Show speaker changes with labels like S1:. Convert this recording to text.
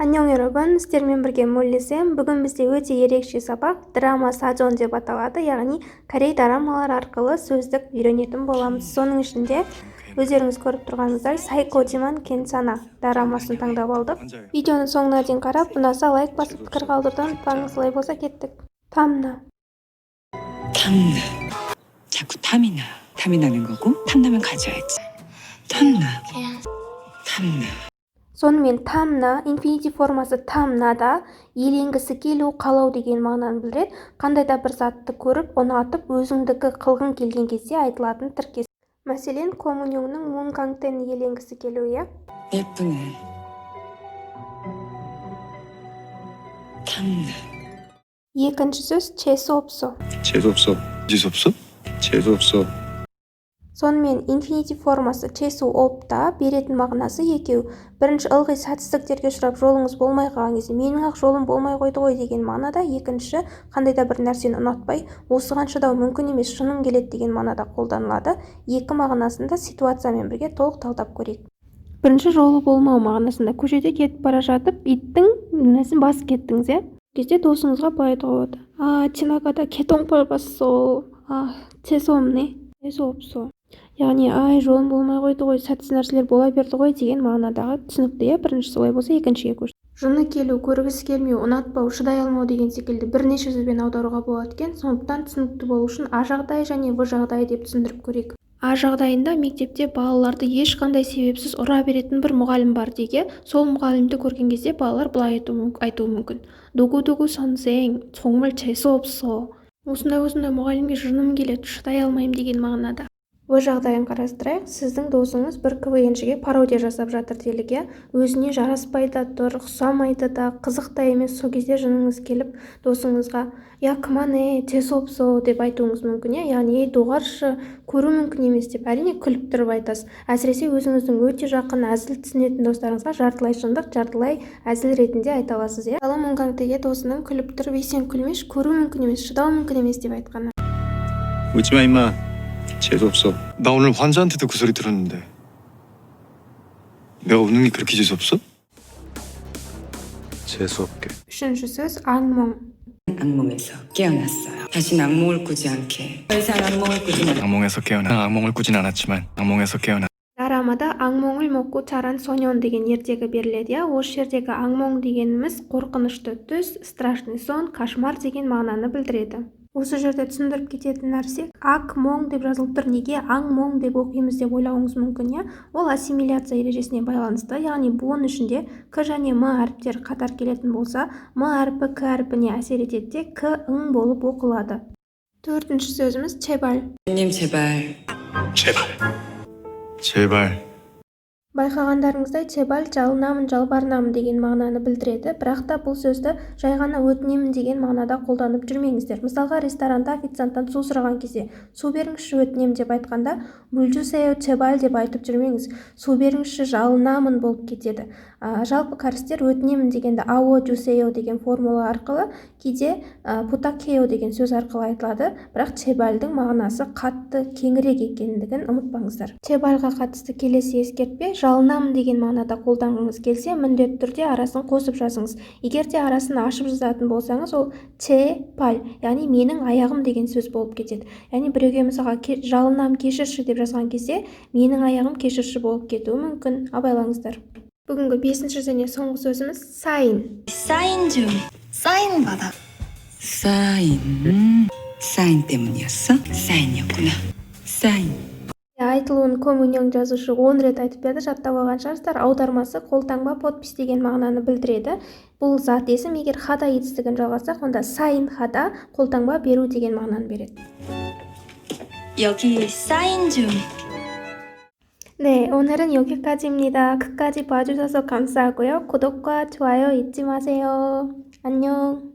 S1: 안녕 여러분, сіздермен бірге Молли-сен. Бүгін бізде өте ерекше сабақ драма саджон деп аталады, яғни корей дорамалар арқылы сөздік үйренетін боламыз. Соның ішінде өздеріңіз көріп тұрғаныңыздай Сайкодиман Кенсана дорамасын таңдап алдық. Видеоны соңына дейін қарап, ұнаса лайк басып пікір қалдырудан ұмытпаңыз. Олай болса кеттік. Тамна.
S2: 자꾸 탐이 나는 거고 탐나면 가져야지. 탐나.
S1: Сонымен тамна, инфинитив формасы тамнада иеленгісі келу, қалау деген мағынаны білдіреді. Қандай да бір затты көріп, ұнатып, өзіңдікі қылғың келген кезде айтылатын тіркес. Мәселен, коммуньонның мункангтен иеленгісі келу, иә?
S2: 예쁘네. 탐나.
S1: Екінші сөз чесопсо.
S3: 재수 없어.
S1: Сонымен инфинитив формасы чесу опта беретін мағынасы екеу. Бірінші ылғи сәтсіздіктерге ұшырап жолыңыз болмай қалған кезде менің ақ жолым болмай қойды ғой деген мағынада, екінші қандай да бір нәрсені ұнатпай осыған шыдау мүмкін емес, шыным келеді деген мағынада қолданылады. Екі мағынасында ситуациямен бірге толық талдап көрейік. Бірінші жолы болмау мағынасында көшеде кетіп бара жатып иттің несін басып кеттіңіз, иә? Кезде досыңызға былай айтуға болады: 지나가다 개똥벌 봤어. 죄송합네. 재수 없어. Яғни жолым болмай қойды ғой, сәтсіз нәрселер бола берді ғой деген мағынадағы түсінікті, иә? Біріншісі олай болса, екіншіге көш. Жыны келу, көргісі келмеу, ұнатпау, шыдай алмау деген секілді бірнеше сөзбен аударуға болады екен. Сондықтан түсінікті болу үшін А жағдай және В жағдай деп түсіндіріп көрейік. А жағдайында мектепте балаларды ешқандай себепсіз ұра беретін бір мұғалім бар деге, сол мұғалімді көрген кезде балалар былай айтуы мүмкін: 누구 선생, 정말 재수 없어. Осындай мұғалімге жыным келеді, шыдай алмаймын деген мағынада. В жағдайын қарастырайық. Сіздің досыңыз бір КВНшіге пародия жасап жатыр делік, өзіне жараспай да тұр, ұқсамайды да, қызық та емес. Сол кезде жыныңыз келіп досыңызға: «Я кімане, 재수 없어» деп айтуыңыз мүмкін, яғни доғаршы, көру мүмкін емес деп әрине күліп тұрып айтасыз. Әсіресе өзіңіздің өте жақын, әзіл түсінетін достарыңызға жартылай шындық, жартылай әзіл ретінде айта аласыз, иә? Мысалы мұнкангтеге досының күліп тұрып: «Сен күлмеш, көру мүмкін емес, шыдау мүмкін емес» деп айтқаны.
S3: 웃지 마 임마. 재수 없어.
S4: 나 오늘 환자한테도 그 소리 들었는데 내가 웃는 게 그렇게 재수 없어?
S3: 재수 없게.
S1: Үшінші сөз аңмоң.
S2: 악몽에서 깨어났어요. 다신 악몽을 꾸지 않게. 더 이상 악몽을 꾸지 않게.
S4: 악몽을 꾸진 않았지만 악몽에서 깨어나.
S1: Дорамада аңмоң을 먹고 자란 소년 деген ертегі беріледі, осы жердегі аңмоң дегеніміз қорқынышты түс, страшный сон, кошмар деген мағынаны білдіреді. Осы жерде түсіндіріп кететін нәрсе, ак моң деп жазылып тұр, неге аң моң деп оқимыз деп ойлауыңыз мүмкін, ол ассимиляция ережесіне байланысты, яғни буын ішінде к және м әріптері қатар келетін болса, м әріпі к әріпіне әсер етеді де к ың болып оқылады. Төртінші сөзіміз чебаль.
S2: 님
S4: 제발.
S1: Байқағандарыңыздай, чебаль жалынамын, жалбарынамын деген мағынаны білдіреді, бірақ та бұл сөзді жай ғана өтінемін деген мағынада қолданып жүрмеңіздер. Мысалға, ресторанда официанттан су сұраған кезде су беріңізші, өтінемін деп айтқанда мүлжусею чебаль деп айтып жүрмеңіз. Су беріңізші, жалынамын болып кетеді. Жалпы кәрістер өтінемін дегенде ао жусею деген формула арқылы, кейде путакею деген сөз арқылы айтылады, бірақ чебальдің мағынасы қатты кеңірек екендігін ұмытпаңыздар. Чебальға қатысты келесі ескертпе: жалынамын деген мағынада қолданғыңыз келсе, міндетті түрде арасын қосып жазыңыз. Егер де арасын ашып жазатын болсаңыз, ол чепаль, яғни менің аяғым деген сөз болып кетеді. Яғни біреуге мысалға жалынам кешірші деп жазған кезде, менің аяғым кешірші болып кетуі мүмкін. Абайлаңыздар. Бүгінгі бесінші және соңғы сөзіміз 사인.
S5: 사인 받아.
S2: 사인 때문이었어? 사인이었구나. 사인.
S1: Айтылуын коммуньон жазушы 10 рет айтып берді, жаттап алған шығарсыздар. Аудармасы қолтаңба, подпись деген мағынаны білдіреді. Бұл зат есім. Егер хада етістігін жалғасақ, онда 사인 хада қолтаңба беру деген мағынаны береді.
S5: 여기 사인 좀.
S1: 네, 오늘은 여기까지입니다. 끝까지 봐주셔서 감사하고요. 구독과 좋아요 잊지 마세요. 안녕.